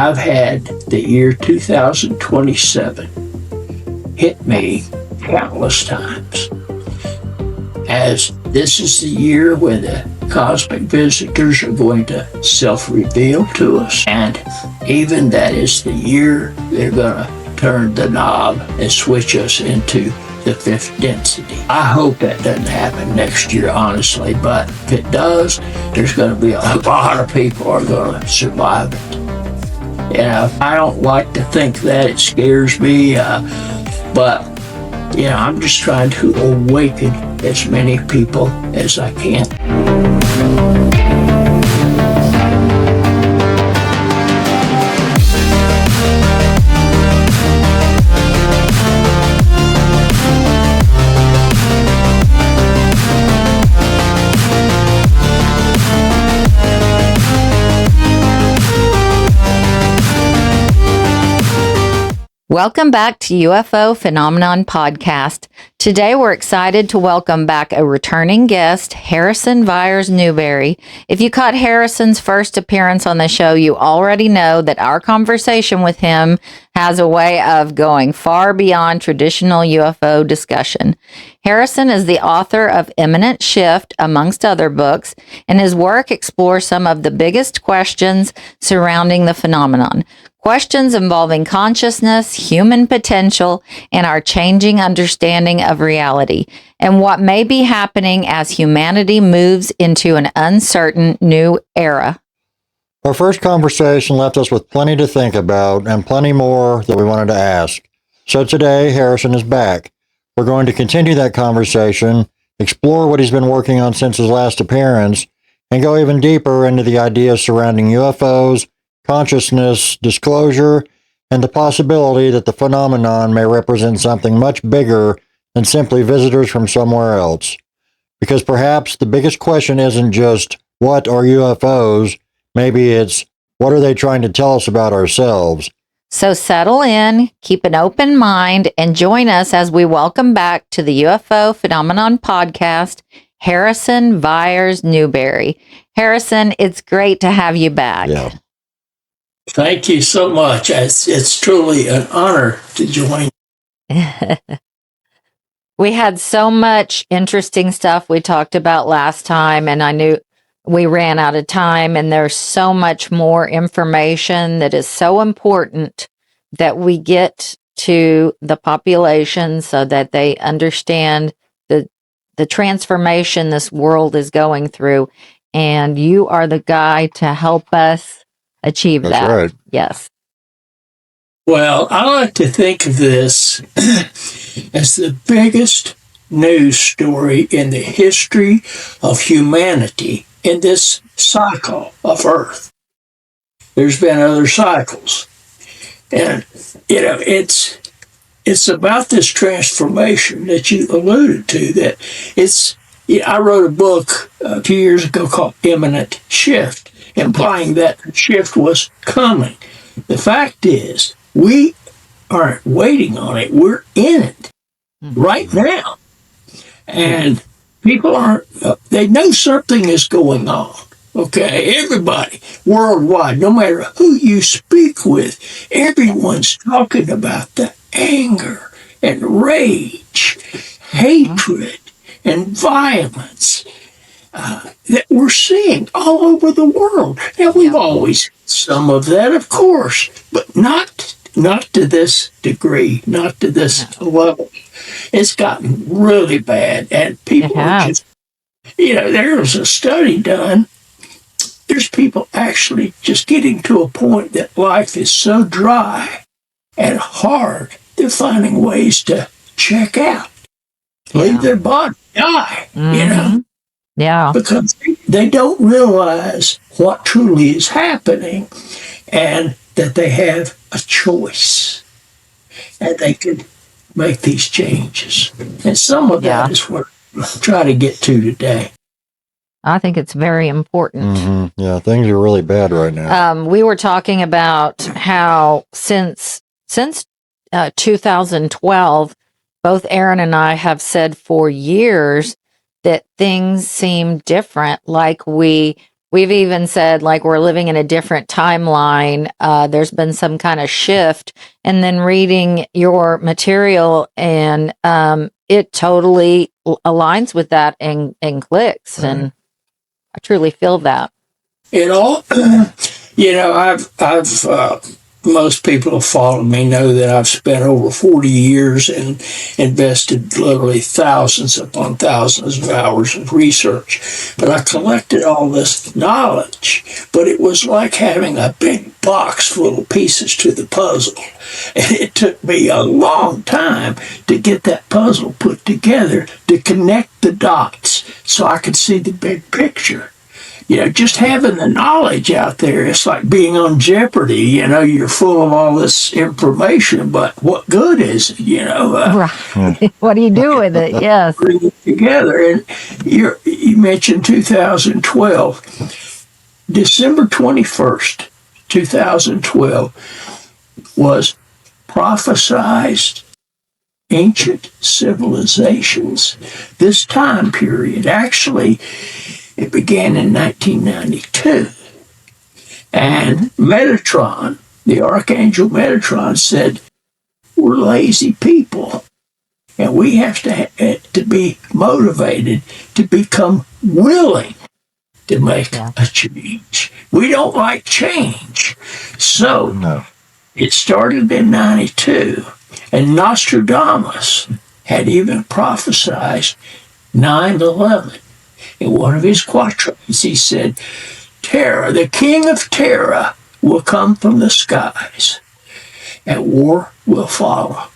I've had the year 2027 hit me countless times, as this is the year when the cosmic visitors are going to self-reveal to us, and even that is the year they're going to turn the knob and switch us into the fifth density. I hope that doesn't happen next year, honestly, but if it does, there's going to be a lot of people are going to survive it. I don't like to think that. It scares me, but I'm just trying to awaken as many people as I can. Welcome back to UFO Phenomenon Podcast. Today we're excited to welcome back a returning guest, Harrison Viers Newberry. If you caught Harrison's first appearance on the show, you already know that our conversation with him has a way of going far beyond traditional UFO discussion. Harrison is the author of Imminent Shift, amongst other books, and his work explores some of the biggest questions surrounding the phenomenon. Questions involving consciousness, human potential, and our changing understanding of reality, and what may be happening as humanity moves into an uncertain new era. Our first conversation left us with plenty to think about and plenty more that we wanted to ask. So today, Harrison is back. We're going to continue that conversation, explore what he's been working on since his last appearance, and go even deeper into the ideas surrounding UFOs, consciousness, disclosure, and the possibility that the phenomenon may represent something much bigger than simply visitors from somewhere else. Because perhaps the biggest question isn't just, what are UFOs? Maybe it's, what are they trying to tell us about ourselves? So settle in, keep an open mind, and join us as we welcome back to the UFO Phenomenon Podcast, Harrison Viers Newberry. Harrison, it's great to have you back. Yeah. Thank you so much. It's truly an honor to join. We had so much interesting stuff we talked about last time, and I knew we ran out of time, and there's so much more information that is so important that we get to the population so that they understand the transformation this world is going through. And you are the guy to help us achieve that. That's right. Yes. Well, I like to think of this as the biggest news story in the history of humanity in this cycle of Earth. There's been other cycles. And, it's about this transformation that you alluded to, that I wrote a book a few years ago called Imminent Shift, implying that the shift was coming. The fact is, we aren't waiting on it. We're in it right now. And people they know something is going on. Okay, everybody worldwide, no matter who you speak with, everyone's talking about the anger and rage, hatred, and violence that we're seeing all over the world. Now, we've always had some of that, of course, but not to this degree, not to this level. It's gotten really bad, and people are just, there was a study done. There's people actually just getting to a point that life is so dry and hard, they're finding ways to check out, leave their body, die, Yeah. because they don't realize what truly is happening and that they have a choice and they can make these changes. And some of that is what I try to get to today. I think it's very important. Mm-hmm. Yeah, things are really bad right now. We were talking about how since 2012, both Aaron and I have said for years that things seem different, like we we've even said like we're living in a different timeline. There's been some kind of shift, and then reading your material, and it totally aligns with that and clicks. Right. And I truly feel that. It all, I've most people who follow me know that I've spent over 40 years and invested literally thousands upon thousands of hours of research. But I collected all this knowledge, but it was like having a big box full of pieces to the puzzle. And it took me a long time to get that puzzle put together, to connect the dots so I could see the big picture. Just having the knowledge out there, it's like being on Jeopardy. You're full of all this information, but what good is it? Right. What do you do with it? Yes. Bring it together. And you mentioned 2012. December 21st, 2012 was prophesized ancient civilizations. This time period, actually, it began in 1992. And Metatron, the Archangel Metatron, said, we're lazy people. And we have to be motivated to become willing to make a change. We don't like change. So it started in 92. And Nostradamus had even prophesied 9/11. In one of his quatrains, he said, Terror, the king of terror, will come from the skies, and war will follow.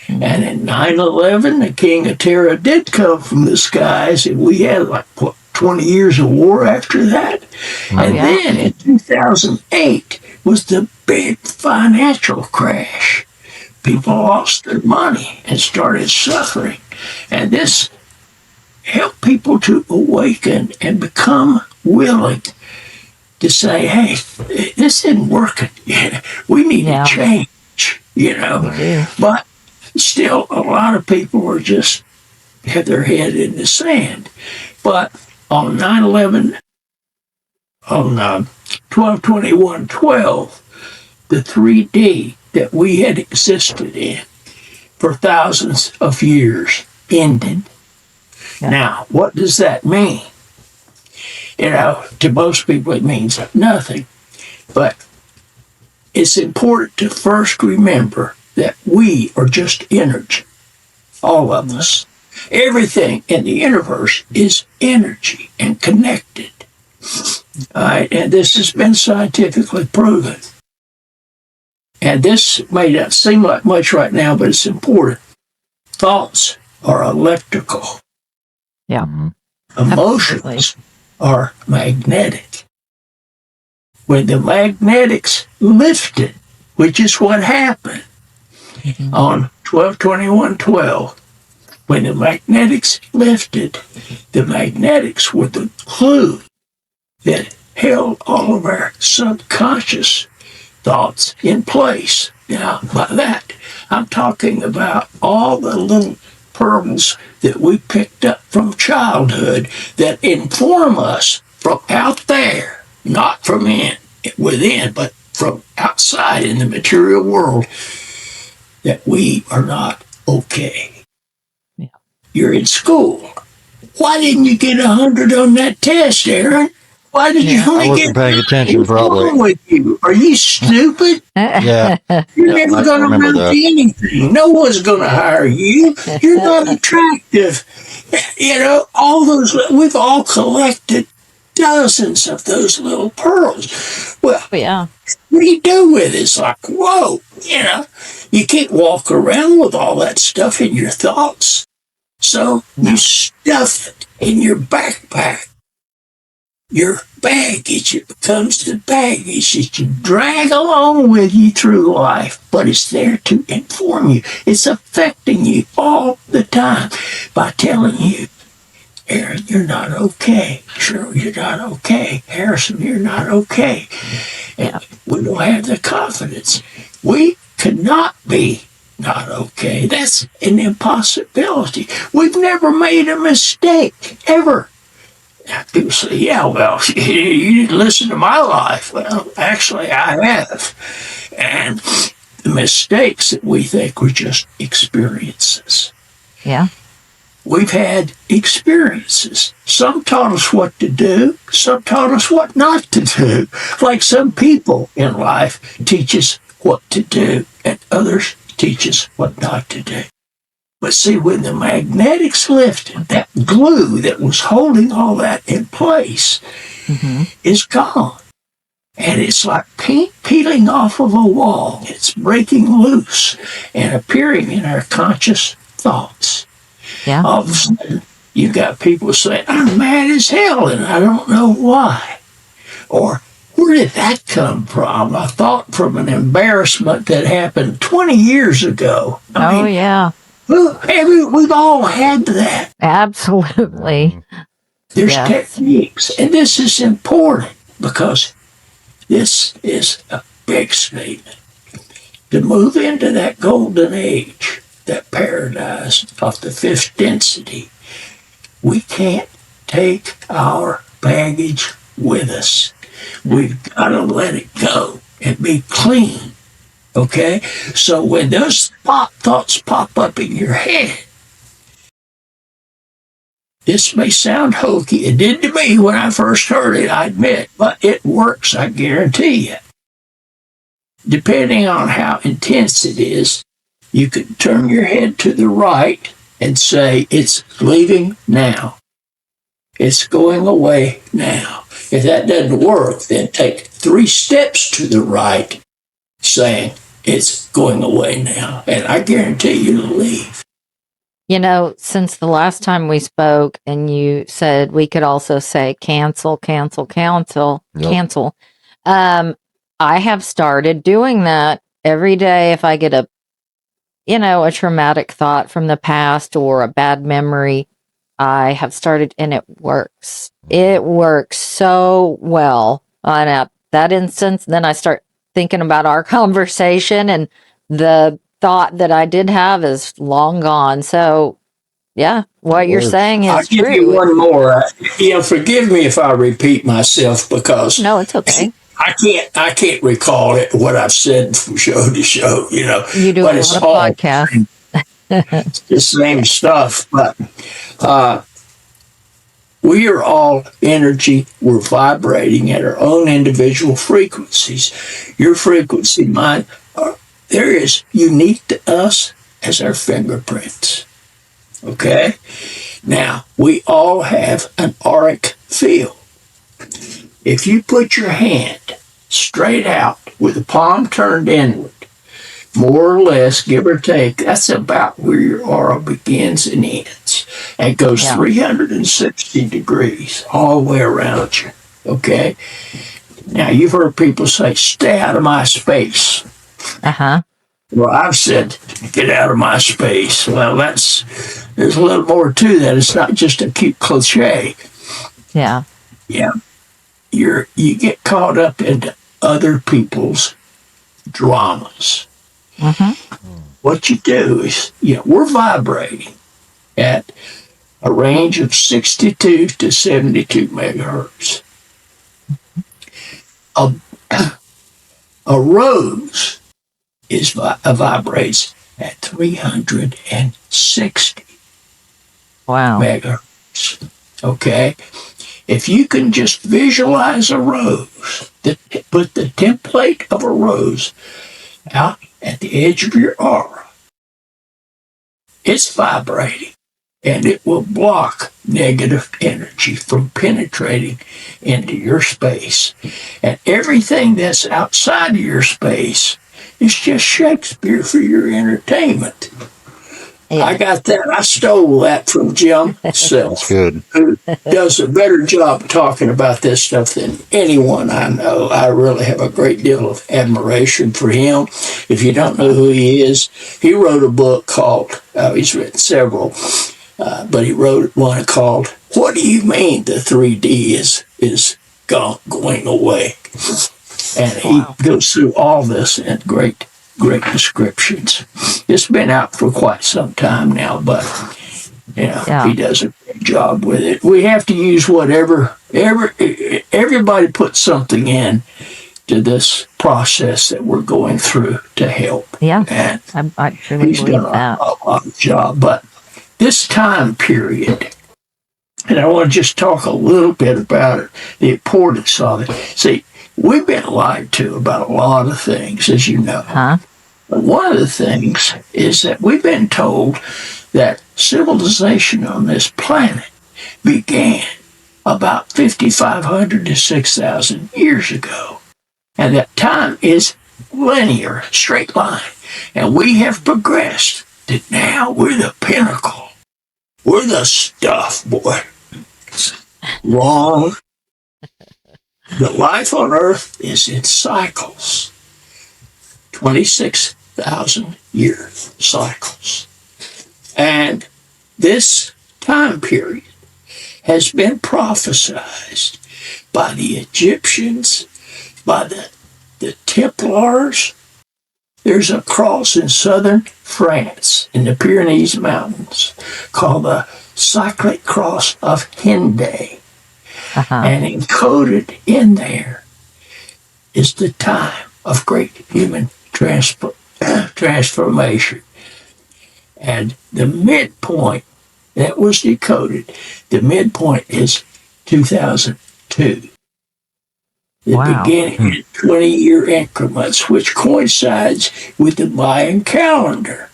And in 9/11, the king of terror did come from the skies, and we had 20 years of war after that. And then in 2008 was the big financial crash. People lost their money and started suffering. And this help people to awaken and become willing to say, hey, this isn't working. We need to change, But still, a lot of people are just have their head in the sand. But on 9/11, on 12/21/12, the 3D that we had existed in for thousands of years ended. Now, what does that mean? To most people it means nothing. But it's important to first remember that we are just energy. All of us. Everything in the universe is energy and connected. All right, and this has been scientifically proven. And this may not seem like much right now, but it's important. Thoughts are electrical. Yeah. Emotions are magnetic. When the magnetics lifted, which is what happened on 12/21/12, when the magnetics lifted, the magnetics were the glue that held all of our subconscious thoughts in place. Now, by that, I'm talking about all the little pearls that we picked up from childhood that inform us from out there, not from within, but from outside in the material world, that we are not okay. Yeah. You're in school. Why didn't you get 100 on that test, Aaron? Why did you only get 90? Paying attention, What's probably. wrong with you? Are you stupid? Yeah. You're never going to amount to anything. No one's going to hire you. You're not attractive. All those, we've all collected dozens of those little pearls. Well, what do you do with it? It's like, whoa, you can't walk around with all that stuff in your thoughts. So you stuff it in your backpack. Your baggage, it becomes the baggage that you drag along with you through life, but it's there to inform you. It's affecting you all the time by telling you, Aaron, you're not okay. Cheryl, you're not okay. Harrison, you're not okay. And we don't have the confidence. We cannot be not okay. That's an impossibility. We've never made a mistake, ever. People say, yeah, well, you didn't listen to my life. Well, actually, I have. And the mistakes that we think were just experiences. Yeah. We've had experiences. Some taught us what to do. Some taught us what not to do. Like some people in life teach us what to do, and others teach us what not to do. But see, when the magnetics lifted, that glue that was holding all that in place is gone. And it's like paint peeling off of a wall. It's breaking loose and appearing in our conscious thoughts. Yeah. All of a sudden, you got people saying, I'm mad as hell and I don't know why. Or, where did that come from? I thought from an embarrassment that happened 20 years ago. I mean, yeah. we've all had that. Absolutely. There's techniques. And this is important because this is a big statement. To move into that golden age, that paradise of the fifth density, we can't take our baggage with us. We've got to let it go and be clean. Okay? So when those thoughts pop up in your head, this may sound hokey. It did to me when I first heard it, I admit, but it works, I guarantee you. Depending on how intense it is, you can turn your head to the right and say, it's leaving now. It's going away now. If that doesn't work, then take 3 steps to the right, saying, it's going away now. And I guarantee you it'll leave. You know, since the last time we spoke and you said we could also say cancel, cancel, cancel, cancel. I have started doing that every day. If I get a traumatic thought from the past or a bad memory, I have started, and it works. It works so well on that instance. Then I start thinking about our conversation, and the thought that I did have is long gone. So, yeah, what you're saying is I'll give true. you one more. Forgive me if I repeat myself because No, it's okay. I can't recall it, what I've said from show to show. You do but a it's lot of podcasts. It's the same stuff, but we are all energy. We're vibrating at our own individual frequencies. Your frequency, mine, there is unique to us as our fingerprints. Okay? Now, we all have an auric field. If you put your hand straight out with the palm turned inward, more or less, give or take, that's about where your aura begins and ends. And it goes 360 degrees all the way around you. Okay? Now, you've heard people say, stay out of my space. Uh-huh. Well, I've said, get out of my space. Well, there's a little more to that. It's not just a cute cliche. Yeah. Yeah. You get caught up into other people's dramas. What you do is, we're vibrating at a range of 62 to 72 megahertz. A rose vibrates at 360 megahertz. Okay? If you can just visualize a rose, put the template of a rose out at the edge of your aura, it's vibrating, and it will block negative energy from penetrating into your space. And everything that's outside of your space is just Shakespeare for your entertainment. Yeah. I got that. I stole that from Jim himself, who does a better job talking about this stuff than anyone I know. I really have a great deal of admiration for him. If you don't know who he is, he wrote a book called, he's written several, but he wrote one called, What Do You Mean the 3D is going away? And he goes through all this in great descriptions. It's been out for quite some time now, but He does a great job with it. We have to use everybody puts something in to this process that we're going through to help. Yeah, and I truly he's believe done that. a lot of job. But this time period, and I want to just talk a little bit about it, the importance of it. See, we've been lied to about a lot of things, as you know. But one of the things is that we've been told that civilization on this planet began about 5,500 to 6,000 years ago. And that time is linear, straight line. And we have progressed to now we're the pinnacle. We're the stuff, boy. Wrong. The life on Earth is in cycles. 26,000 year cycles. And this time period has been prophesized by the Egyptians, by the Templars. There's a cross in southern France in the Pyrenees Mountains called the Cyclic Cross of Henday. And encoded in there is the time of great human transformation. And the midpoint that was decoded, the midpoint is 2002. The beginning in 20-year increments, which coincides with the Mayan calendar.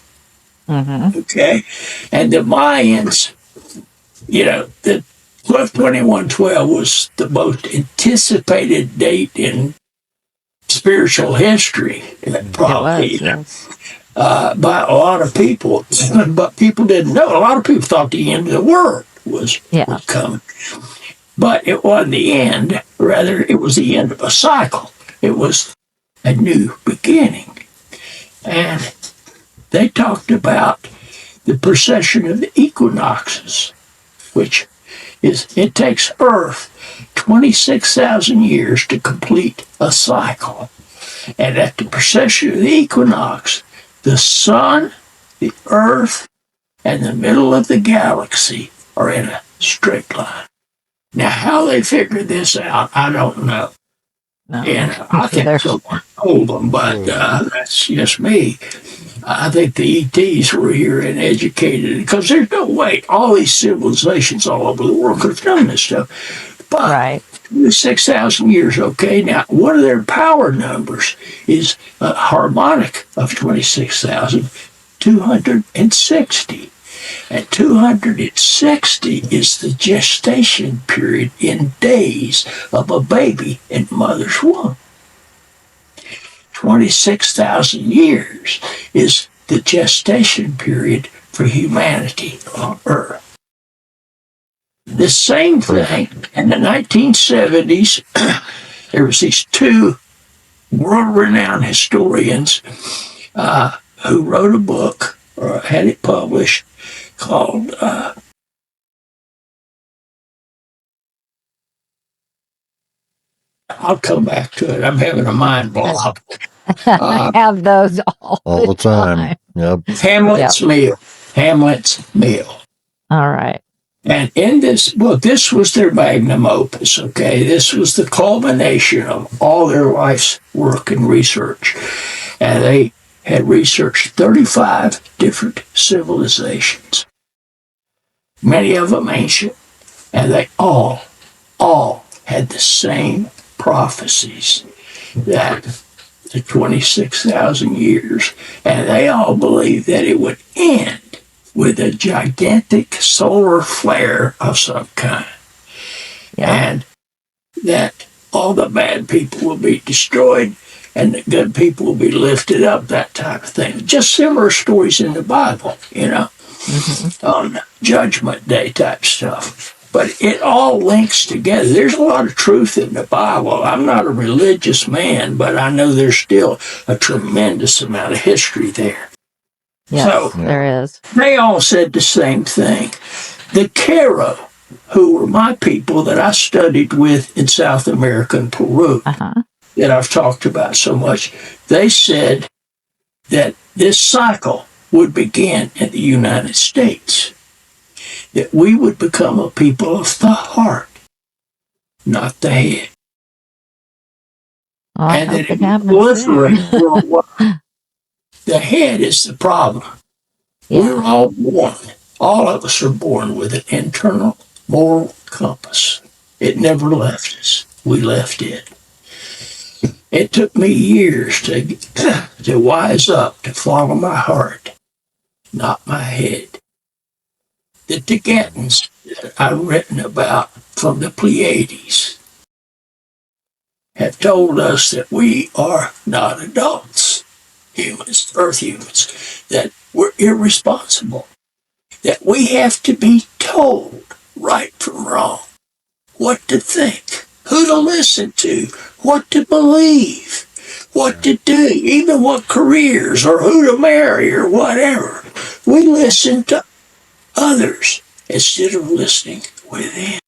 Okay? And the Mayans, the 12/21/12 was the most anticipated date in spiritual history, probably, by a lot of people. But people didn't know. A lot of people thought the end of the world was coming. But it wasn't the end. Rather, it was the end of a cycle. It was a new beginning. And they talked about the precession of the equinoxes, which it takes Earth 26,000 years to complete a cycle. And at the precession of the equinox, the sun, the Earth, and the middle of the galaxy are in a straight line. Now, how they figured this out, I don't know. And I think someone told them, but that's just me. I think the ETs were here and educated, because there's no way all these civilizations all over the world could have done this stuff. But 6,000 years, okay. Now, one of their power numbers is a harmonic of 26,260. And 260 is the gestation period in days of a baby in mother's womb. 26,000 years is the gestation period for humanity on Earth. The same thing in the 1970s, there was these two world-renowned historians who wrote a book, or had it published, called I'll come back to it. I'm having a mind block. I have those all the time. Yep. Hamlet's Meal. Hamlet's Meal. All right. And in this book, this was their magnum opus, okay? This was the culmination of all their life's work and research. And they had researched 35 different civilizations, many of them ancient, and they all had the same prophecies that the 26,000 years, and they all believed that it would end with a gigantic solar flare of some kind. And that all the bad people will be destroyed and the good people will be lifted up, that type of thing. Just similar stories in the Bible, on Judgment Day type stuff. But it all links together. There's a lot of truth in the Bible. I'm not a religious man, but I know there's still a tremendous amount of history there. Yes, so, there is. They all said the same thing. The Kero, who were my people that I studied with in South America and Peru, that I've talked about so much, they said that this cycle would begin in the United States. that we would become a people of the heart, not the head. Oh, I And hope that it it happens proliferate soon. worldwide. The head is the problem. We're Yeah. all born, all of us are born with an internal moral compass. It never left us. We left it. It took me years to wise up, to follow my heart, not my head. The Tibetans that I've written about from the Pleiades have told us that we are not adults, humans, earth humans, that we're irresponsible, that we have to be told right from wrong, what to think, who to listen to, what to believe, what to do, even what careers or who to marry or whatever. We listen to others instead of listening within.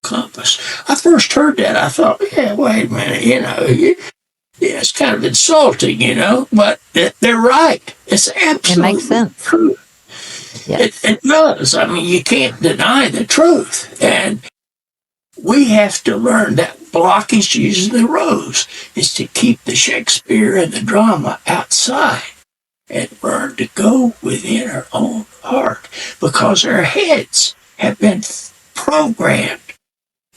Compass. I first heard that, I thought, yeah, wait a minute, yeah, it's kind of insulting, but they're right. It's absolutely It makes sense. true. Yes. It does. I mean, you can't deny the truth. And we have to learn that blockage using the rose is to keep the Shakespeare and the drama outside and learn to go within our own heart, because our heads have been programmed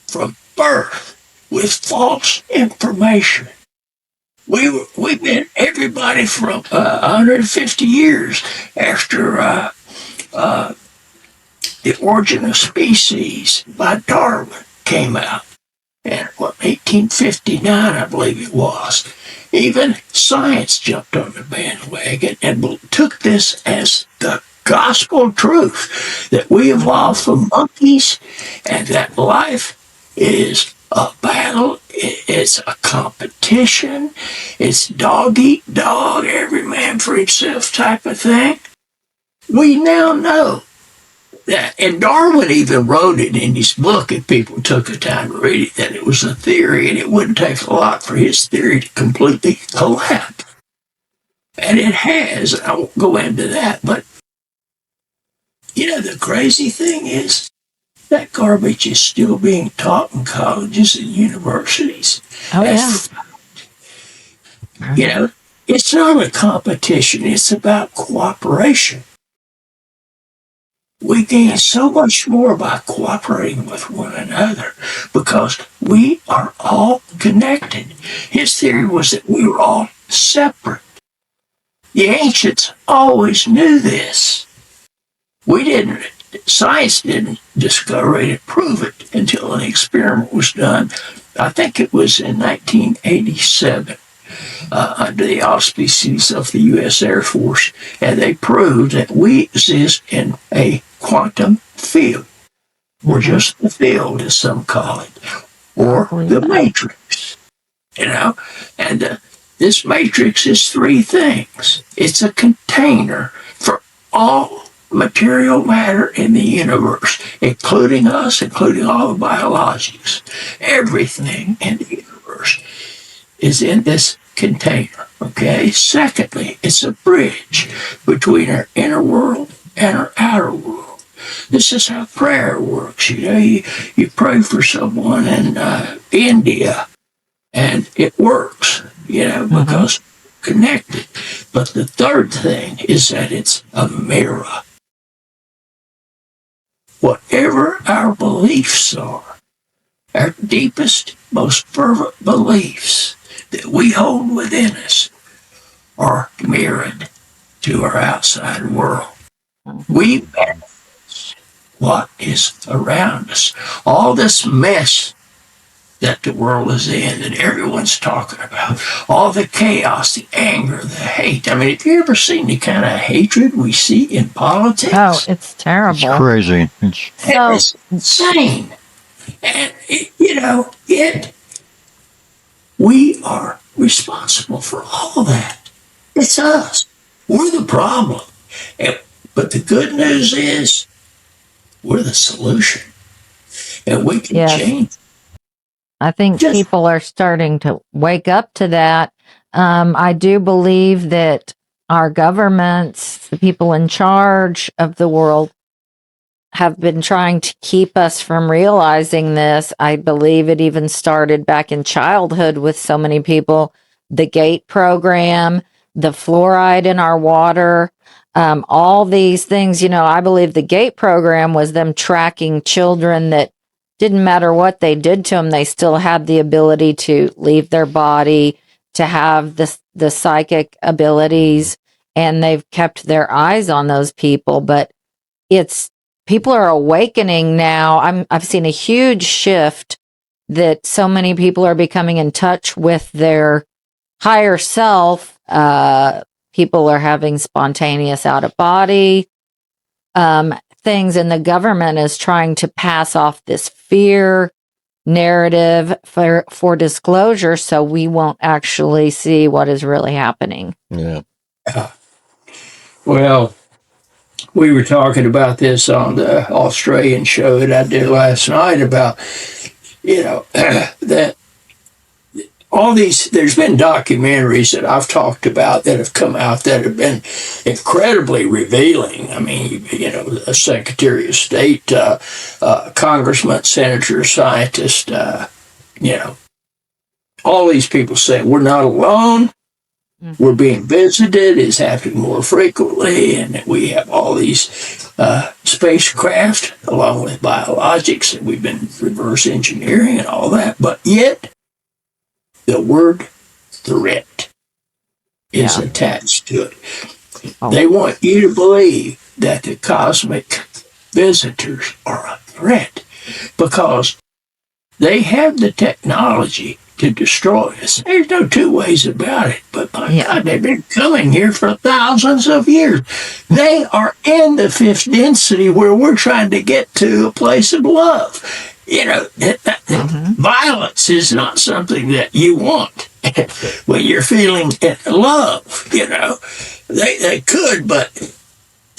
from birth with false information. We've been, everybody from 150 years after The Origin of Species by Darwin came out, and 1859, I believe it was. Even science jumped on the bandwagon and took this as the gospel truth that we evolved from monkeys and that life is a battle, it's a competition, it's dog eat dog, every man for himself type of thing. We now know that, and Darwin even wrote it in his book, if people took the time to read it, that it was a theory and it wouldn't take a lot for his theory to completely collapse. And it has. I won't go into that, but the crazy thing is that garbage is still being taught in colleges and universities. Oh, yeah. It's not a competition, it's about cooperation. We gain so much more by cooperating with one another because we are all connected. His theory was that we were all separate. The ancients always knew this. Science didn't discover it and prove it until an experiment was done. I think it was in 1987. Under the auspices of the U.S. Air Force, and they proved that we exist in a quantum field, or just the field, as some call it, or the matrix, And this matrix is three things. It's a container for all material matter in the universe, including us, including all the biologics. Everything in the universe is in this container, okay? Secondly, it's a bridge between our inner world and our outer world. This is how prayer works, You pray for someone in India, and it works, because connected. But the third thing is that it's a mirror. Whatever our beliefs are, our deepest, most fervent beliefs that we hold within us are mirrored to our outside world. We manifest what is around us. All this mess that the world is in, that everyone's talking about, all the chaos, the anger, the hate. I mean, have you ever seen the kind of hatred we see in politics? Oh, it's terrible. It's crazy. It's insane. And, we are responsible for all that. It's us. We're the problem. But the good news is we're the solution. And we can change. I think people are starting to wake up to that. I do believe that our governments, the people in charge of the world, have been trying to keep us from realizing this. I believe it even started back in childhood with so many people. The GATE program, the fluoride in our water, all these things. I believe the GATE program was them tracking children that didn't matter what they did to them, they still had the ability to leave their body, to have the psychic abilities, and they've kept their eyes on those people. But people are awakening now. I've seen a huge shift that so many people are becoming in touch with their higher self. People are having spontaneous out of body things, and the government is trying to pass off this fear narrative for disclosure, so we won't actually see what is really happening. Yeah. Well, we were talking about this on the Australian show that I did last night about, that there's been documentaries that I've talked about that have come out that have been incredibly revealing. I mean, a Secretary of State, congressman, senator, scientist, all these people say we're not alone. We're being visited. It's happening more frequently, and that we have all these spacecraft along with biologics that we've been reverse engineering and all that. But yet, the word threat is attached to it. Oh. They want you to believe that the cosmic visitors are a threat because they have the technology to destroy us. There's no two ways about it. But my God, they've been coming here for thousands of years. They are in the fifth density where we're trying to get to a place of love. Violence is not something that you want when you're feeling love. They could, but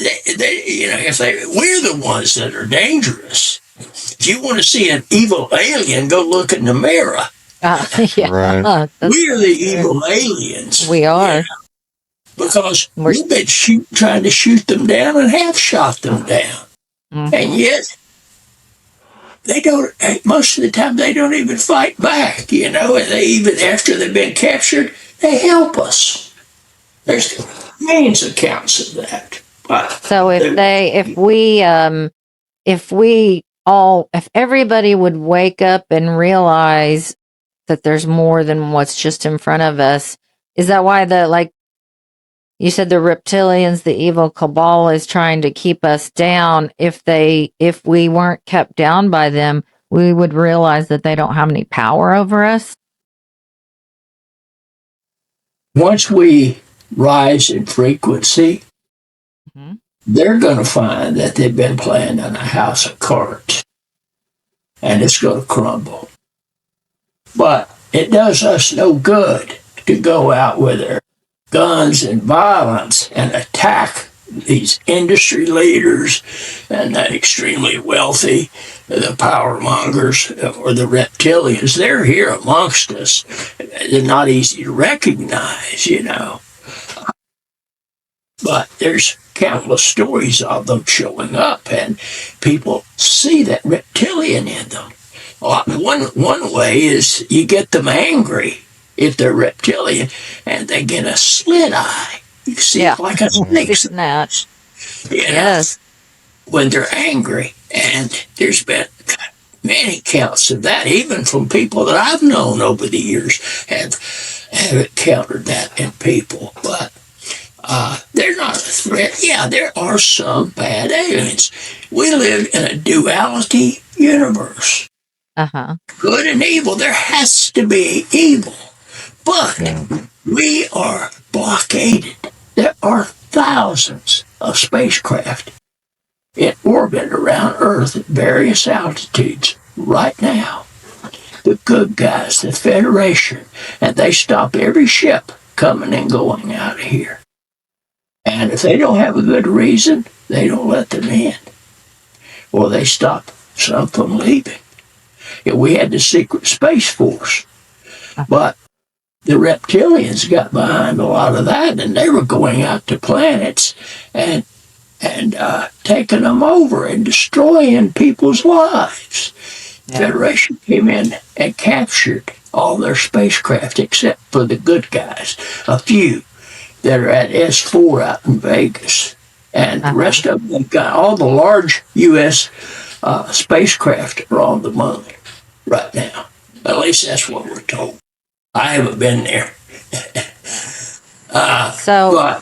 we're the ones that are dangerous. If you want to see an evil alien, go look in the mirror. Right. We're the evil aliens. We are. Because we've been trying to shoot them down and have shot them down. And yet, they don't, most of the time, they don't even fight back, and they even, after they've been captured, they help us. There's millions of accounts of that. So if everybody would wake up and realize that there's more than what's just in front of us, is that why you said the reptilians, the evil cabal is trying to keep us down? If we weren't kept down by them, we would realize that they don't have any power over us? Once we rise in frequency, they're going to find that they've been playing in a house of cards, and it's going to crumble. But it does us no good to go out with our guns and violence and attack these industry leaders and the extremely wealthy, the power mongers or the reptilians. They're here amongst us. They're not easy to recognize, But there's countless stories of them showing up, and people see that reptilian in them. One way is you get them angry if they're reptilian, and they get a slit eye. You see it like a snake. Yes. When they're angry. And there's been many counts of that, even from people that I've known over the years have encountered that in people. But they're not a threat. Yeah, there are some bad aliens. We live in a duality universe. Good and evil. There has to be evil. But we are blockaded. There are thousands of spacecraft in orbit around Earth at various altitudes right now. The good guys, the Federation, and they stop every ship coming and going out of here. And if they don't have a good reason, they don't let them in. Or they stop some from leaving. We had the secret Space Force. But the reptilians got behind a lot of that, and they were going out to planets and and taking them over and destroying people's lives. Yeah. Federation came in and captured all their spacecraft except for the good guys, a few that are at S4 out in Vegas. And the rest of them, they've got all the large U.S. Spacecraft are on the moon right now. At least that's what we're told. I haven't been there. So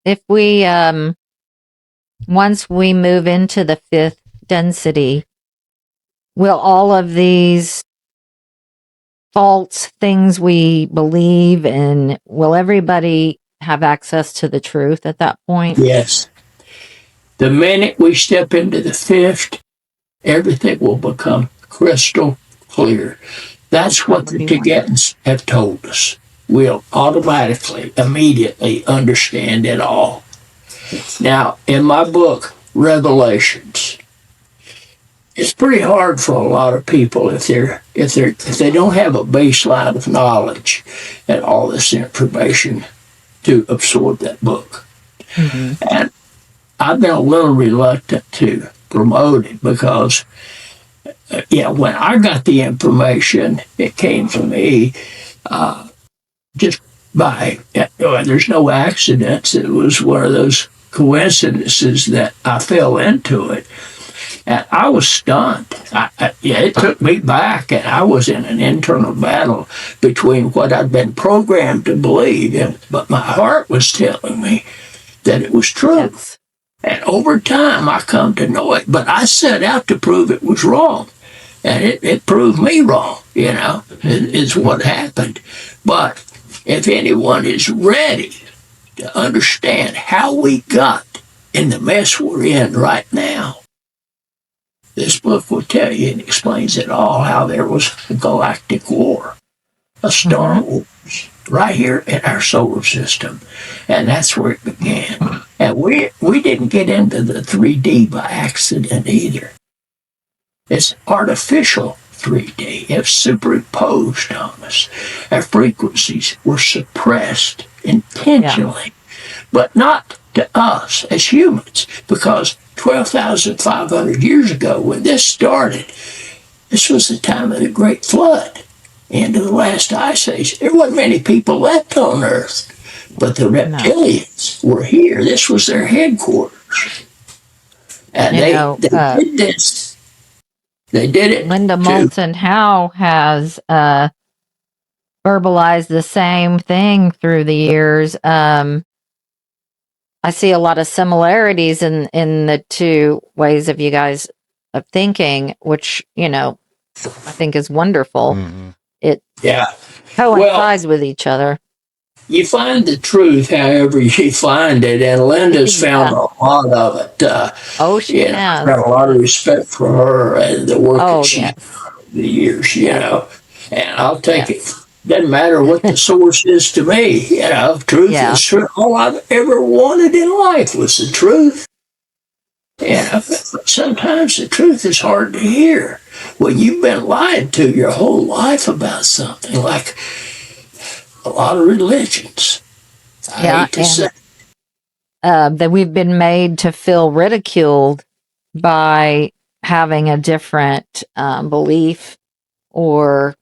if we once we move into the fifth density, will all of these false things we believe in, will everybody have access to the truth at that point? Yes. The minute we step into the fifth, everything will become crystal clear. That's what the Tibetans have told us. We'll automatically, immediately understand it all. Now, in my book, Revelations, it's pretty hard for a lot of people if they don't have a baseline of knowledge and all this information to absorb that book. Mm-hmm. And I've been a little reluctant to promote it because, when I got the information, it came to me just by, there's no accidents. It was one of those coincidences that I fell into it. And I was stunned. It took me back, and I was in an internal battle between what I'd been programmed to believe, but my heart was telling me that it was true. Yes. And over time, I come to know it, but I set out to prove it was wrong. And it proved me wrong, is what happened. But if anyone is ready to understand how we got in the mess we're in right now, this book will tell you and explains it all, how there was a galactic war, a Star Wars, right here in our solar system. And that's where it began. And we didn't get into the 3D by accident either. It's artificial 3D. It's superimposed on us. Our frequencies were suppressed intentionally, but not to us as humans, because 12,500 years ago, when this started, this was the time of the Great Flood, end of the last ice age. There wasn't many people left on Earth, but the reptilians were here. This was their headquarters. And they did this. They did it. Linda Moulton Howe has verbalized the same thing through the years. I see a lot of similarities in the two ways of you guys of thinking, which, I think is wonderful. Mm-hmm. It coincides with each other. You find the truth however you find it, and Linda's found a lot of it. She has. I've got a lot of respect for her and the work that she's done over the years, and I'll take it. Doesn't matter what the source is to me, truth is true. All I've ever wanted in life was the truth. But sometimes the truth is hard to hear. When you've been lied to your whole life about something, like a lot of religions. I hate to say. That we've been made to feel ridiculed by having a different belief or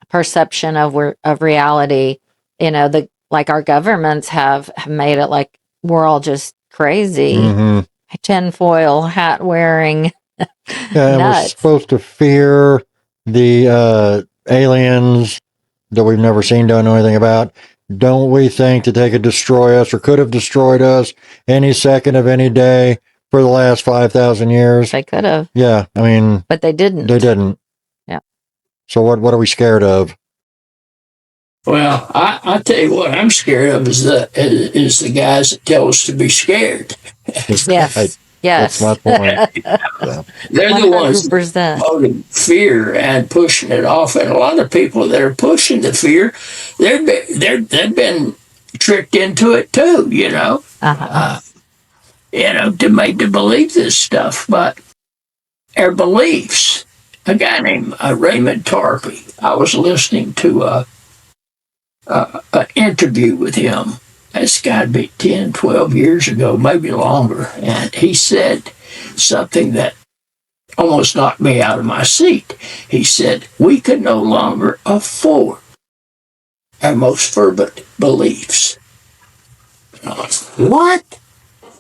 perception of reality. Like our governments have made it like we're all just crazy, tinfoil hat wearing. And we're supposed to fear the aliens that we've never seen, don't know anything about. Don't we think that they could destroy us or could have destroyed us any second of any day for the last 5,000 years? They could have. Yeah, I mean. But they didn't. They didn't. Yeah. So what are we scared of? Well, I tell you what I'm scared of is the guys that tell us to be scared. Yes. Yes. That's my point. They're 100%. The ones promoting fear and pushing it off. And a lot of people that are pushing the fear, they've been tricked into it too, made to believe this stuff. But our beliefs, a guy named Raymond Tarpey, I was listening to an interview with him it's got to be 10, 12 years ago, maybe longer. And he said something that almost knocked me out of my seat. He said, we can no longer afford our most fervent beliefs. And I was, what?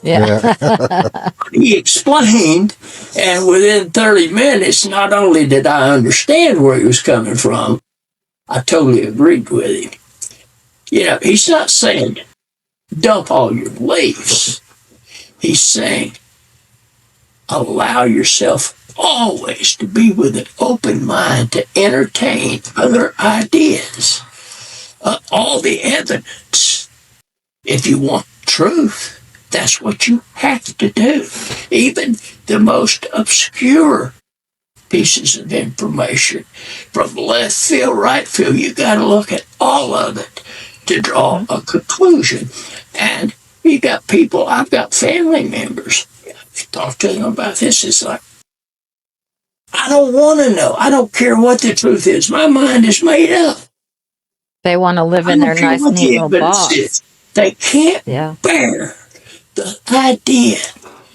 Yeah. He explained, and within 30 minutes, not only did I understand where he was coming from, I totally agreed with him. He's not saying dump all your beliefs. He's saying allow yourself always to be with an open mind to entertain other ideas. All the evidence. If you want truth, that's what you have to do. Even the most obscure pieces of information, from left field, right field, you got to look at all of it to draw a conclusion. And you got people, I've got family members, talk to them about this, it's like, I don't want to know. I don't care what the truth is. My mind is made up. They want to live in their nice, neat little box. They can't bear the idea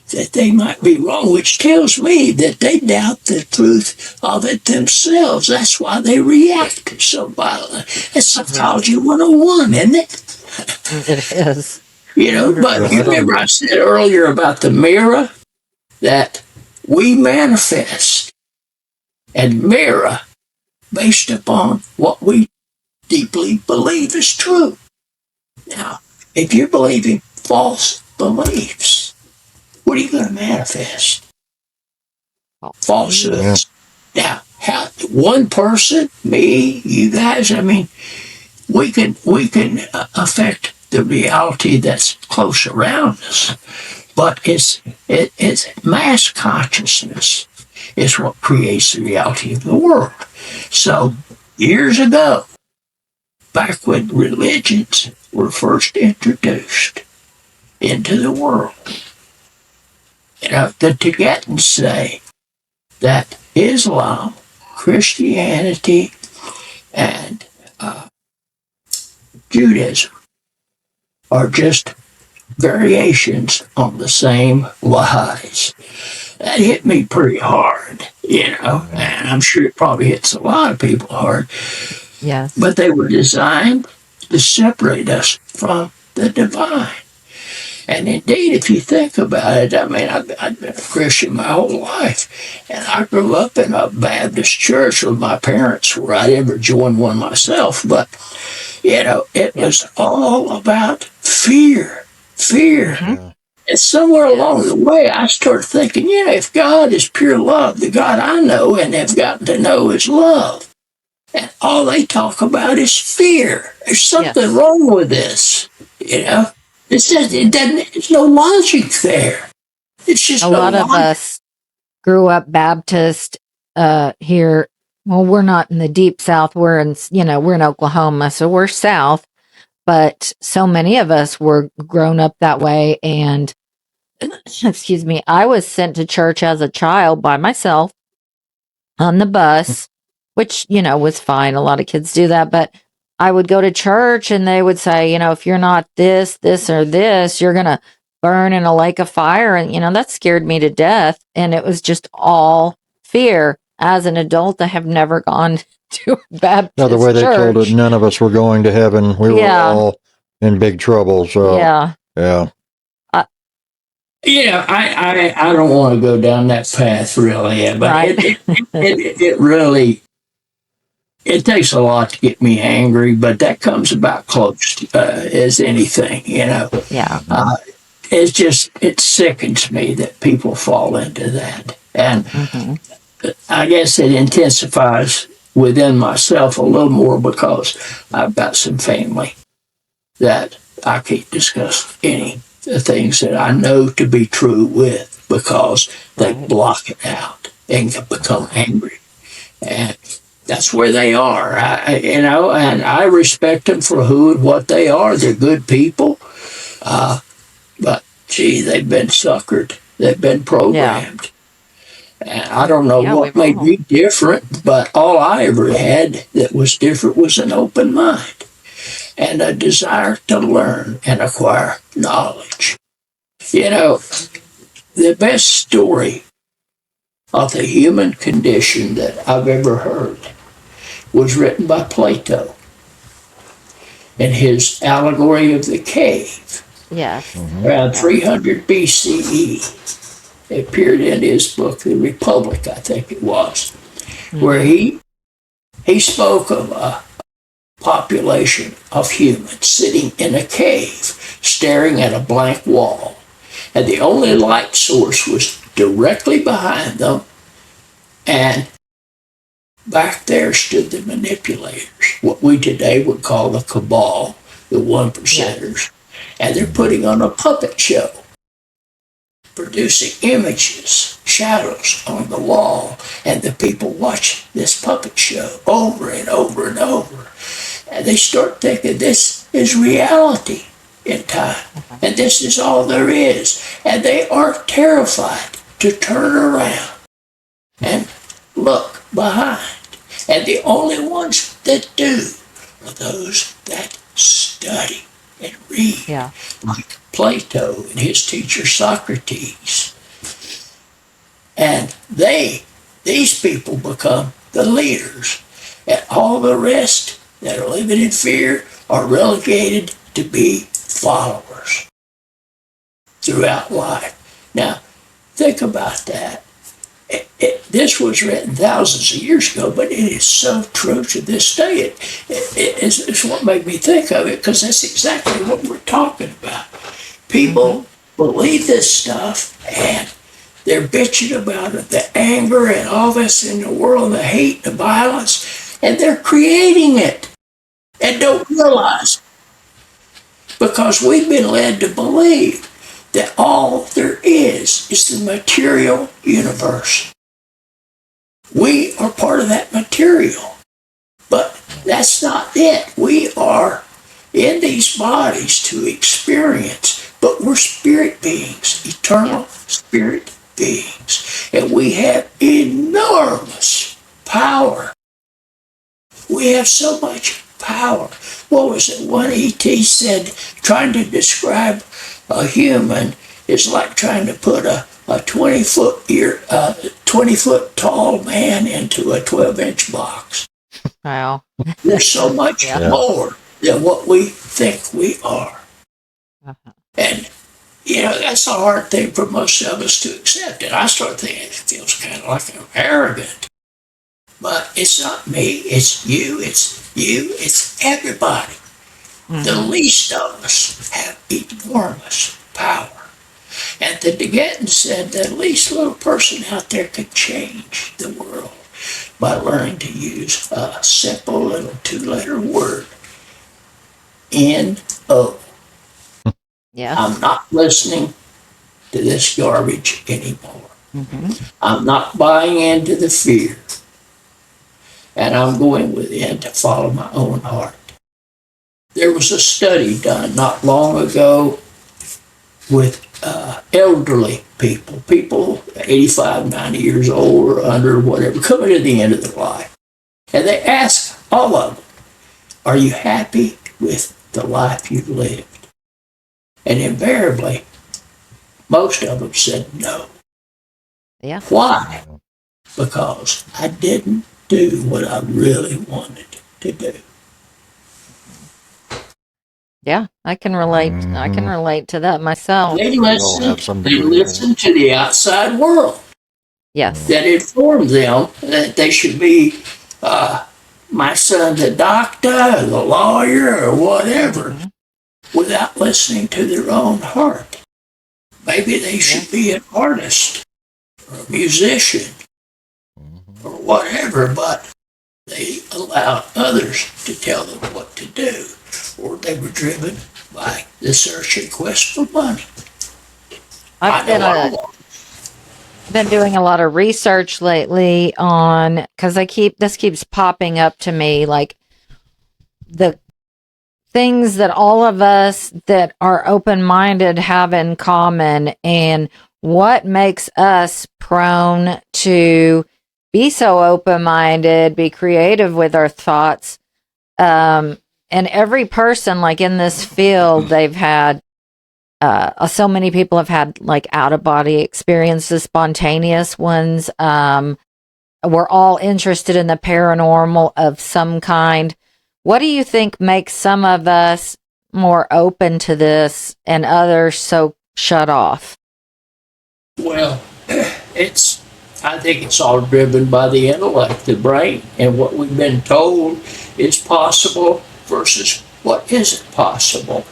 that they might be wrong, which tells me that they doubt the truth of it themselves. That's why they react so violently. It's psychology 101, isn't it? It is. But you remember I said earlier about the mirror, that we manifest and mirror based upon what we deeply believe is true. Now, if you're believing false beliefs, what are you going to manifest? Falsehoods. Now, how one person, me, you guys, we can affect the reality that's close around us, but it's mass consciousness is what creates the reality of the world. So, years ago, back when religions were first introduced into the world, the Tibetans say that Islam, Christianity, and Judaism are just variations on the same lies. That hit me pretty hard, and I'm sure it probably hits a lot of people hard. Yes. But they were designed to separate us from the divine. And indeed, if you think about it, I've been a Christian my whole life. And I grew up in a Baptist church with my parents where I never joined one myself. But, it was all about fear. Mm-hmm. And somewhere along the way, I started thinking, if God is pure love, the God I know and have gotten to know is love. And all they talk about is fear. There's something wrong with this, there's no logic there. It's just a lot of us grew up Baptist here. Well, we're not in the deep South. We're in Oklahoma, so we're South. But so many of us were grown up that way. And excuse me, I was sent to church as a child by myself on the bus, which, was fine. A lot of kids do that. But I would go to church and they would say, if you're not this, or this, you're going to burn in a lake of fire. And, that scared me to death. And it was just all fear. As an adult, I have never gone to a Baptist church. The way they told it, none of us were going to heaven. We were all in big trouble. So, yeah. I don't want to go down that path really, but right. it really, it takes a lot to get me angry, but that comes about close as anything, Yeah. It sickens me that people fall into that. And I guess it intensifies within myself a little more because I've got some family that I can't discuss any the things that I know to be true with because they block it out and become angry. And that's where they are, and I respect them for who and what they are. They're good people, but gee, they've been suckered. They've been programmed. Yeah. And I don't know what may be different, but all I ever had that was different was an open mind. and a desire to learn and acquire knowledge. You know, the best story of the human condition that I've ever heard was written by Plato in his allegory of the cave. Yes. Around 300 BCE. It appeared in his book, The Republic, I think it was, where he spoke of a population of humans sitting in a cave, staring at a blank wall. And the only light source was directly behind them, and back there stood the manipulators, what we today would call the cabal, the one percenters. And they're putting on a puppet show, producing images, shadows on the wall, and the people watch this puppet show over and over and over. And they start thinking this is reality in time, and this is all there is. And they are terrified to turn around and look behind. And the only ones that do are those that study and read, like Plato and his teacher Socrates. And these people become the leaders, and all the rest that are living in fear are relegated to be followers throughout life. Now, think about that. This was written thousands of years ago, but it is so true to this day. It's what made me think of it, because that's exactly what we're talking about. People believe this stuff, and they're bitching about it, the anger and all this in the world, the hate, the violence, and they're creating it and don't realize it, because we've been led to believe that all there is the material universe. We are part of that material, but that's not it. We are in these bodies to experience, but we're spirit beings, eternal spirit beings, and we have enormous power. We have so much power. What was it? One ET said, trying to describe a human is like trying to put a 20-foot tall man into a 12-inch box. Wow. There's so much more than what we think we are. And, that's a hard thing for most of us to accept. And I start thinking it feels kind of like I'm arrogant. But it's not me, it's you, it's everybody. The least of us have enormous power. And the Degetton said the least little person out there could change the world by learning to use a simple little 2-letter word. N-O. Yeah. I'm not listening to this garbage anymore. I'm not buying into the fear. And I'm going within to follow my own heart. There was a study done not long ago with elderly people 85, 90 years old or under, whatever, coming to the end of their life. And they asked all of them, are you happy with the life you've lived? And invariably, most of them said no. Yeah. Why? Because I didn't do what I really wanted to do. Yeah, I can relate. I can relate to that myself. They listen to the outside world. Yes. That informed them that they should be my son the doctor, the lawyer, or whatever, without listening to their own heart. Maybe they should be an artist or a musician or whatever, but they allowed others to tell them what to do, or they were driven by the search and quest for money. I've been doing a lot of research lately on, because this keeps popping up to me, like the things that all of us that are open-minded have in common, and what makes us prone to be so open-minded, be creative with our thoughts, and And every person, like in this field, they've had, so many people have had like out of body experiences, spontaneous ones. We're all interested in the paranormal of some kind. What do you think makes some of us more open to this and others so shut off? Well, I think it's all driven by the intellect, the brain, and what we've been told is possible versus what isn't possible.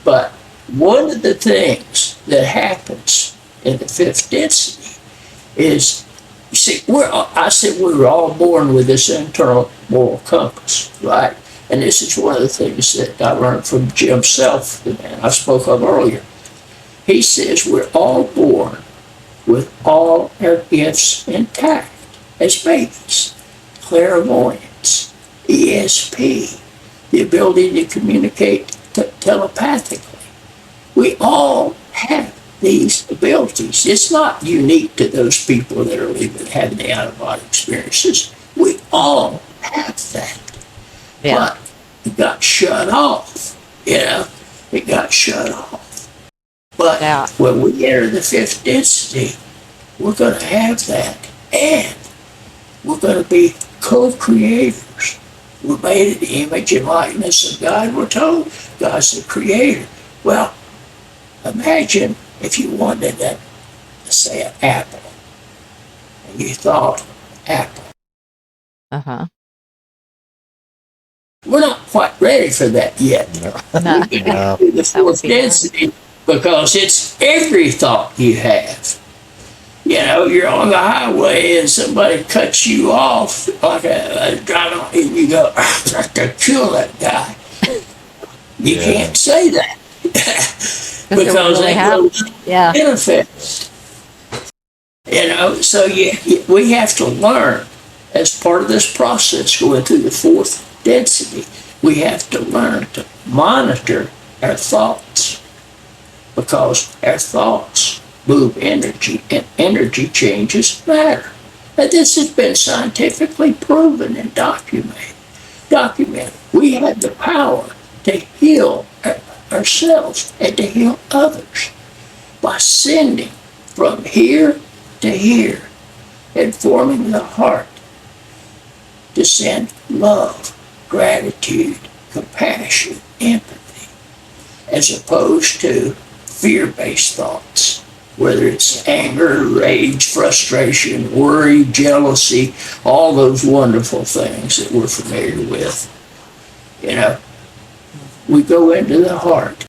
But one of the things that happens in the fifth density is, you see, I said we were all born with this internal moral compass, right? And this is one of the things that I learned from Jim Self, the man I spoke of earlier. He says we're all born with all our gifts intact as babies. Clairvoyance, ESP, the ability to communicate telepathically. We all have these abilities. It's not unique to those people that are having the out-of-body experiences. We all have that. Yeah. But it got shut off. It got shut off. But when we enter the fifth density, we're going to have that. And we're going to be co-creators. We're made in the image and likeness of God, we're told. God's the creator. Well, imagine if you wanted that, say, an apple, and you thought apple. Uh-huh. We're not quite ready for that yet. No. We're going to do the fourth density because it's every thought you have. You're on the highway and somebody cuts you off like a driver, and you go, I have to kill that guy. You can't say that because they manifest. So we have to learn as part of this process going through the fourth density. We have to learn to monitor our thoughts because our thoughts move energy, and energy changes matter. And this has been scientifically proven and documented. We have the power to heal ourselves and to heal others by sending from here to here and forming the heart to send love, gratitude, compassion, empathy, as opposed to fear-based thoughts. Whether it's anger, rage, frustration, worry, jealousy, all those wonderful things that we're familiar with. We go into the heart.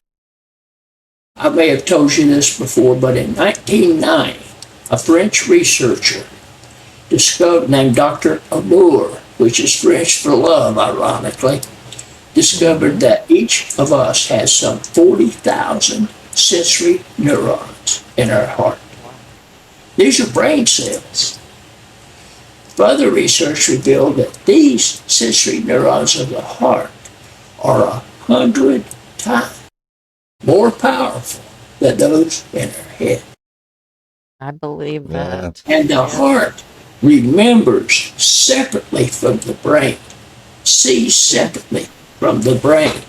I may have told you this before, but in 1990, a French researcher named Dr. Amour, which is French for love, ironically, discovered that each of us has some 40,000 sensory neurons in our heart. These are brain cells. Further research revealed that these sensory neurons of the heart are 100 times more powerful than those in our head. I believe that. And the heart remembers separately from the brain, sees separately from the brain.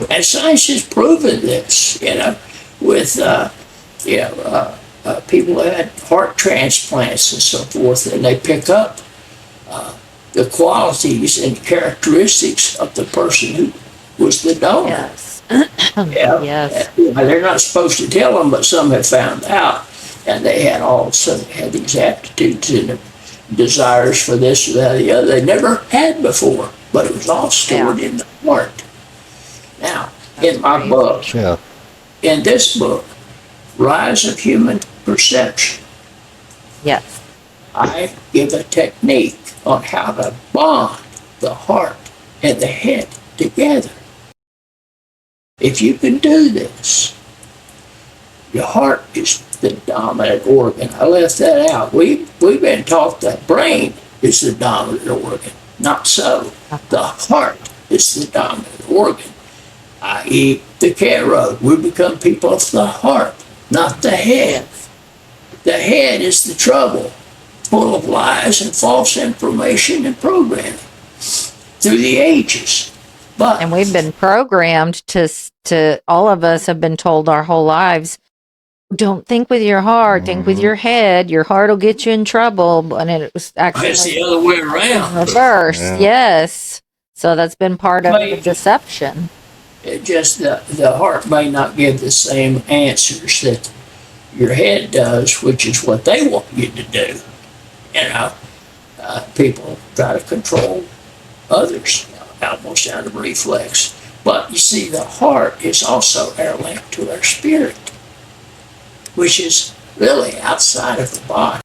And science has proven this, with people that had heart transplants and so forth, and they pick up the qualities and characteristics of the person who was the donor. Yes. Yes. They're not supposed to tell them, but some have found out, and they had all of a sudden had these aptitudes and desires for this or that or the other they never had before, but it was all stored in the heart. Now, in my book, in this book, Rise of Human Perception, yes, I give a technique on how to bond the heart and the head together. If you can do this, your heart is the dominant organ. I left that out. We've been taught that brain is the dominant organ. Not so. The heart is the dominant organ. I.e., the cat road. We become people of the heart, not the head. The head is the trouble, full of lies and false information and programming. Through the ages, But And we've been programmed to all of us have been told our whole lives, don't think with your heart, think with your head. Your heart will get you in trouble. And it was it's actually the other way around. reverse. Yeah. Yes. So that's been part of the Maybe. deception. It just the heart may not give the same answers that your head does, which is what they want you to do. You know, people try to control others, almost out of reflex. But you see, the heart is also our link to our spirit, which is really outside of the body.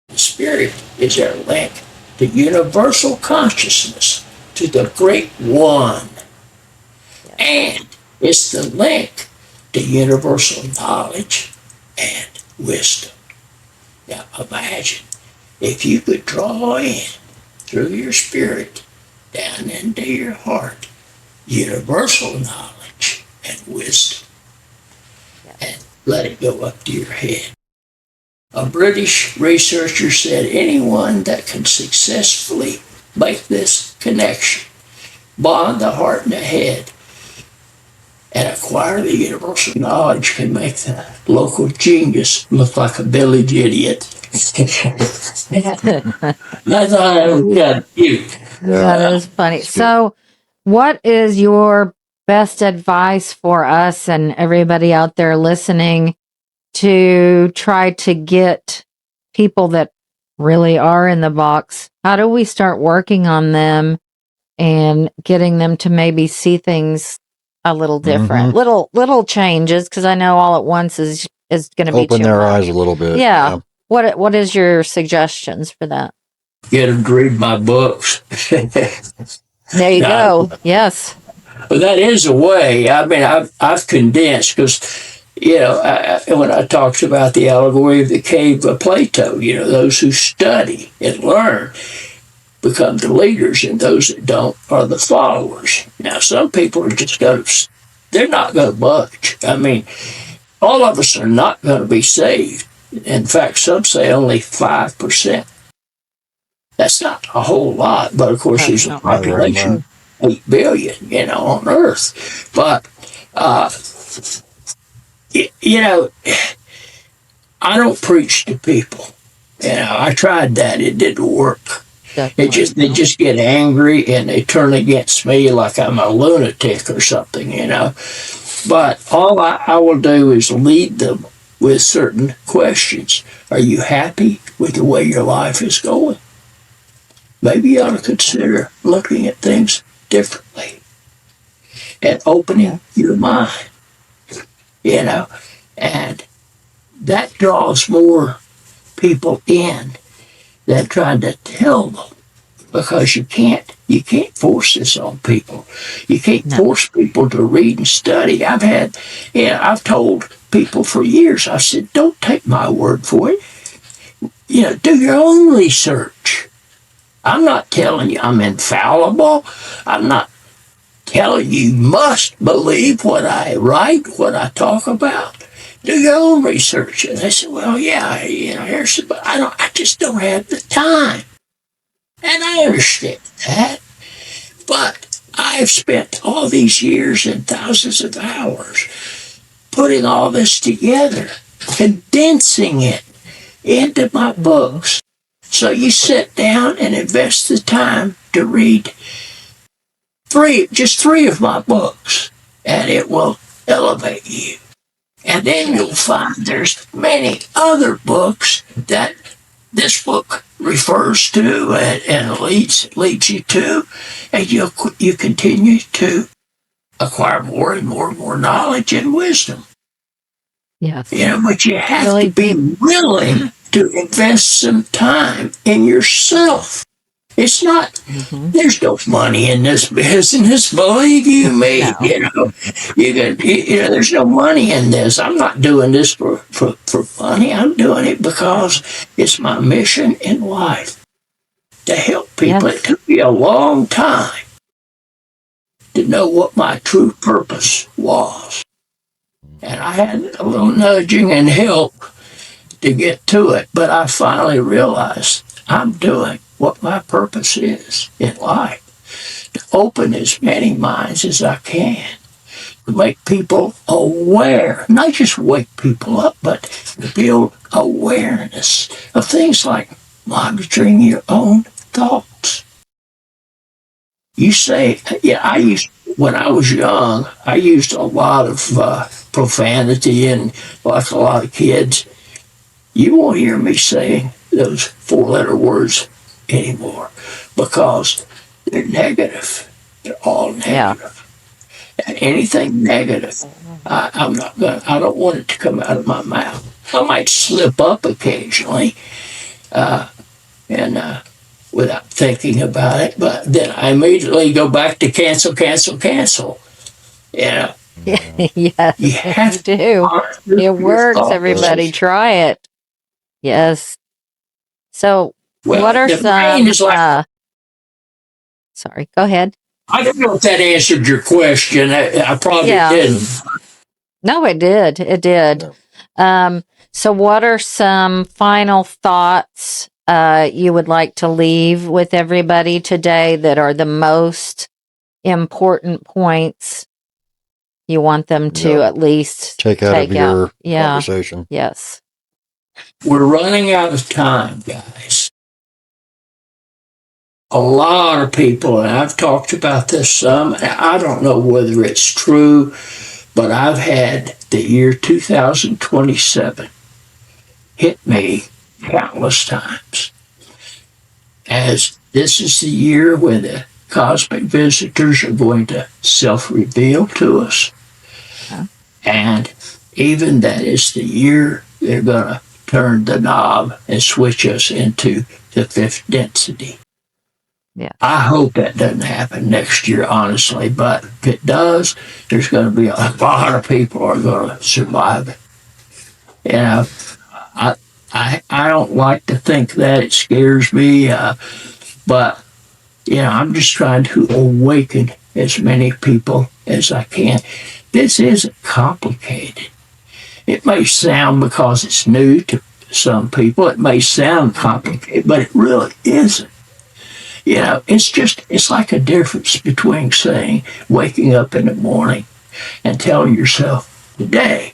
The spirit is our link to universal consciousness, to the Great One. And it's the link to universal knowledge and wisdom. Now imagine if you could draw in through your spirit down into your heart universal knowledge and wisdom and let it go up to your head. A British researcher said anyone that can successfully make this connection, bond the heart and the head, and acquire the universal knowledge can make the local genius look like a village idiot. I thought it was kind of cute. That is funny. So, what is your best advice for us and everybody out there listening to try to get people that really are in the box? How do we start working on them and getting them to maybe see things a little different, little changes? Because I know all at once is going to be Open too their much. eyes a little bit. Yeah. What is your suggestions for that? Get them to read my books. There you go. Yes. But that is a way. I mean, I've condensed because, when I talked about the allegory of the cave of Plato, those who study and learn become the leaders, and those that don't are the followers. Now, some people are just they're not going to budge. I mean, all of us are not going to be saved. In fact, some say only 5%. That's not a whole lot, but of course, there's a population, 8 billion, on Earth. But, I don't preach to people. I tried that. It didn't work. They just get angry and they turn against me like I'm a lunatic or something, But all I will do is lead them with certain questions. Are you happy with the way your life is going? Maybe you ought to consider looking at things differently and opening your mind, and that draws more people in than trying to tell them, because you can't force this on people. You can't force people to read and study. I've told people for years, I said, don't take my word for it. Do your own research. I'm not telling you I'm infallible. I'm not telling you must believe what I write, what I talk about. Do your own research. And they said, well, yeah, Harrison, but I just don't have the time. And I understand that. But I've spent all these years and thousands of hours putting all this together, condensing it into my books. So you sit down and invest the time to read just three of my books, and it will elevate you. And then you'll find there's many other books that this book refers to and leads you to, and you continue to acquire more and more and more knowledge and wisdom. Yes. But you have to be willing to invest some time in yourself. It's not, there's no money in this business, believe you me. No. There's no money in this. I'm not doing this for money. I'm doing it because it's my mission in life to help people. Yes. It took me a long time to know what my true purpose was. And I had a little nudging and help to get to it, but I finally realized I'm doing what my purpose is in life, to open as many minds as I can, to make people aware, not just wake people up, but to build awareness of things like monitoring your own thoughts. You say, when I was young, I used a lot of profanity, and like a lot of kids, you won't hear me saying those four-letter words anymore because they're negative. They're all negative. And anything negative, I'm not gonna. I don't want it to come out of my mouth. I might slip up occasionally, and without thinking about it, but then I immediately go back to cancel, cancel, cancel. You Yes, you have you do. It works, everybody. Try it. Yes. So, what are some... sorry, go ahead. I don't know if that answered your question. I probably didn't. No, it did. It did. So what are some final thoughts you would like to leave with everybody today that are the most important points you want them to at least take out of your conversation? Yes. We're running out of time, guys. A lot of people, and I've talked about this some, I don't know whether it's true, but I've had the year 2027 hit me countless times. As this is the year when the cosmic visitors are going to self-reveal to us. And even that is the year they're going to turn the knob and switch us into the fifth density. Yeah. I hope that doesn't happen next year, honestly, but if it does, there's going to be a lot of people who are going to survive it. You know, I don't like to think that. It scares me, but I'm just trying to awaken as many people as I can. This isn't complicated. It may sound, because it's new to some people, it may sound complicated, but it really isn't. It's like a difference between saying, waking up in the morning and telling yourself, today,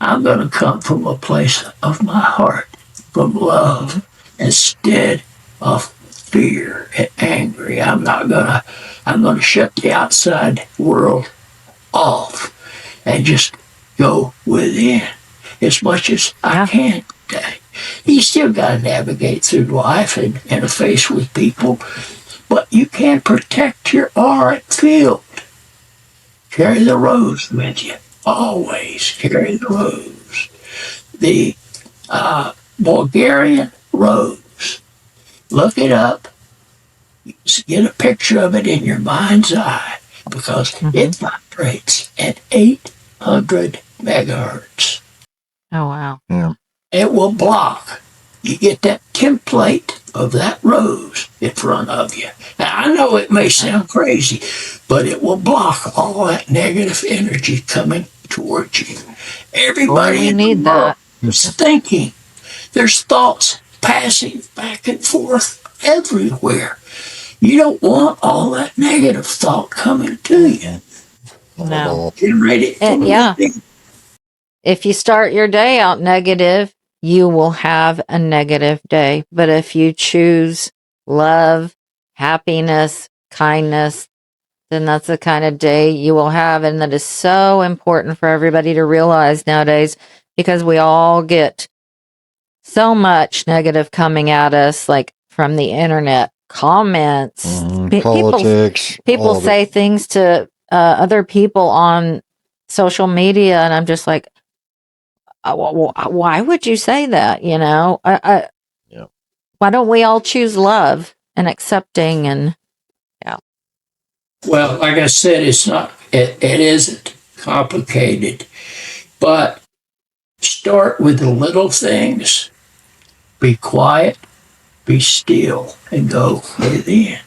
I'm going to come from a place of my heart, from love, instead of fear and angry. I'm going to shut the outside world off and just go within as much as I can today. You still got to navigate through life and interface with people, but you can protect your auric field. Carry the rose with you. Always carry the rose. The Bulgarian rose. Look it up. Get a picture of it in your mind's eye, because it vibrates at 800 megahertz. Oh, wow. Yeah. It will block. You get that template of that rose in front of you. Now, I know it may sound crazy, but it will block all that negative energy coming towards you. Everybody in the world is thinking. There's thoughts passing back and forth everywhere. You don't want all that negative thought coming to you. No. If you start your day out negative, you will have a negative day. But if you choose love, happiness, kindness, then that's the kind of day you will have. And that is so important for everybody to realize nowadays, because we all get so much negative coming at us, like from the internet, comments, politics. People say things to other people on social media, and I'm just like, why would you say that? Why don't we all choose love and accepting? And well, like I said, it isn't complicated, but start with the little things. Be quiet, be still, and go within.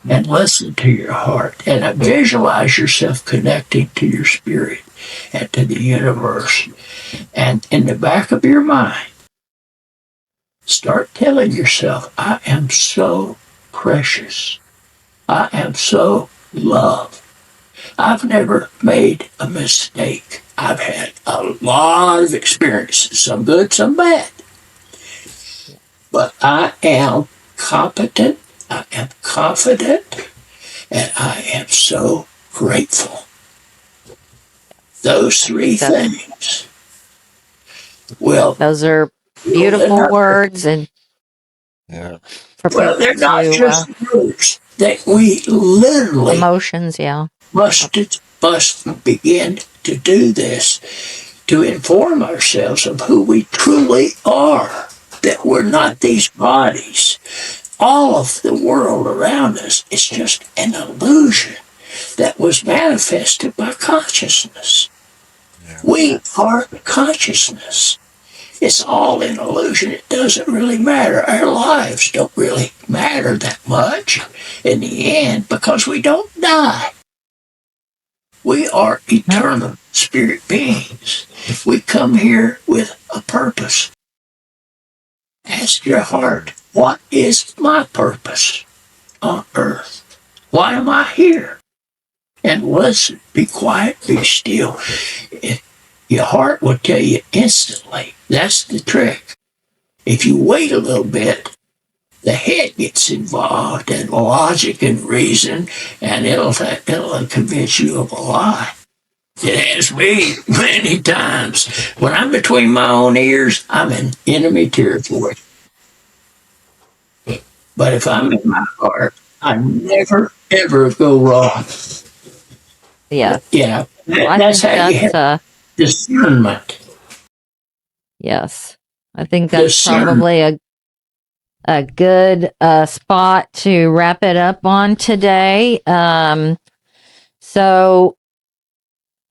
And listen to your heart, and visualize yourself connecting to your spirit and to the universe. And in the back of your mind, start telling yourself, I am so precious. I am so loved. I've never made a mistake. I've had a lot of experiences, some good, some bad. But I am competent, I am confident, and I am so grateful. Those three things. Well, those are beautiful words, and for well, they're people not to just words. That we literally emotions, must begin to do this to inform ourselves of who we truly are. That we're not these bodies. All of the world around us is just an illusion that was manifested by consciousness. We are consciousness. It's all an illusion. It doesn't really matter. Our lives don't really matter that much in the end because we don't die. We are eternal spirit beings. We come here with a purpose. Ask your heart, what is my purpose on earth? Why am I here? And listen, be quiet, be still. Your heart will tell you instantly. That's the trick. If you wait a little bit, the head gets involved and logic and reason, and it'll convince you of a lie. It has me many times. When I'm between my own ears, I'm in enemy territory. But if I'm in my heart, I never, ever go wrong. Yeah. Yeah. Well, That's how you have discernment. Yes. I think that's probably a good spot to wrap it up on today. So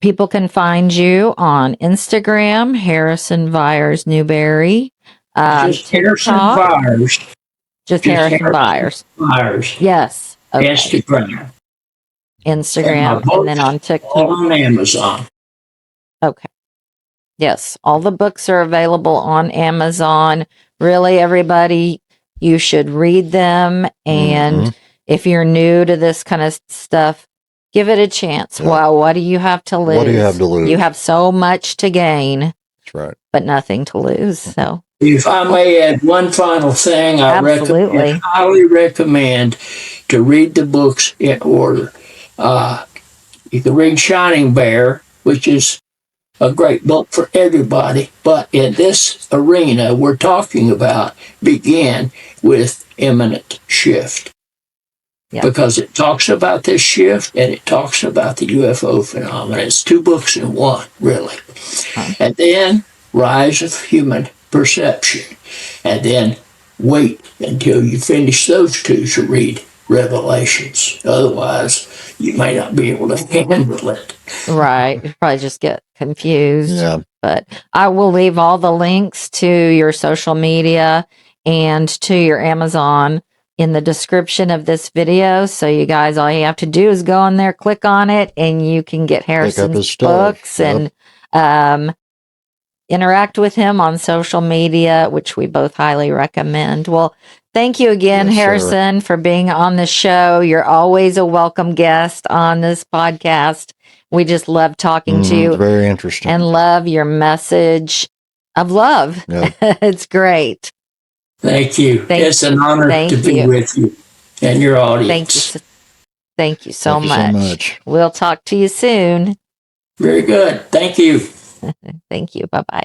people can find you on Instagram, Harrison Viers Newberry. Just Harrison Viers. Just Harrison Viers. Yes. Okay. Instagram. And then on TikTok. All on Amazon. Okay. Yes. All the books are available on Amazon. Really, everybody, you should read them. And if you're new to this kind of stuff, give it a chance. Yeah. Wow, what do you have to lose? What do you have to lose? You have so much to gain. That's right. But nothing to lose. So, if I may add one final thing, I highly recommend to read the books in order. You can read Shining Bear, which is a great book for everybody, but in this arena we're talking about begin with Imminent Shift. Yep. Because it talks about this shift and it talks about the UFO phenomenon. It's two books in one, really. And then Rise of Human Perception. And then wait until you finish those two to read Revelations. Otherwise, you may not be able to handle it. Right. You probably just get confused. Yeah. But I will leave all the links to your social media and to your Amazon in the description of this video. So you guys, all you have to do is go on there, click on it, and you can get Harrison's books and interact with him on social media, which we both highly recommend. Well, thank you again, Harrison, for being on the show. You're always a welcome guest on this podcast. We just love talking to you. It's very interesting. And love your message of love. Yeah. It's great. Thank you. It's an honor to be with you and your audience. Thank you so much. We'll talk to you soon. Very good. Thank you. Thank you. Bye-bye.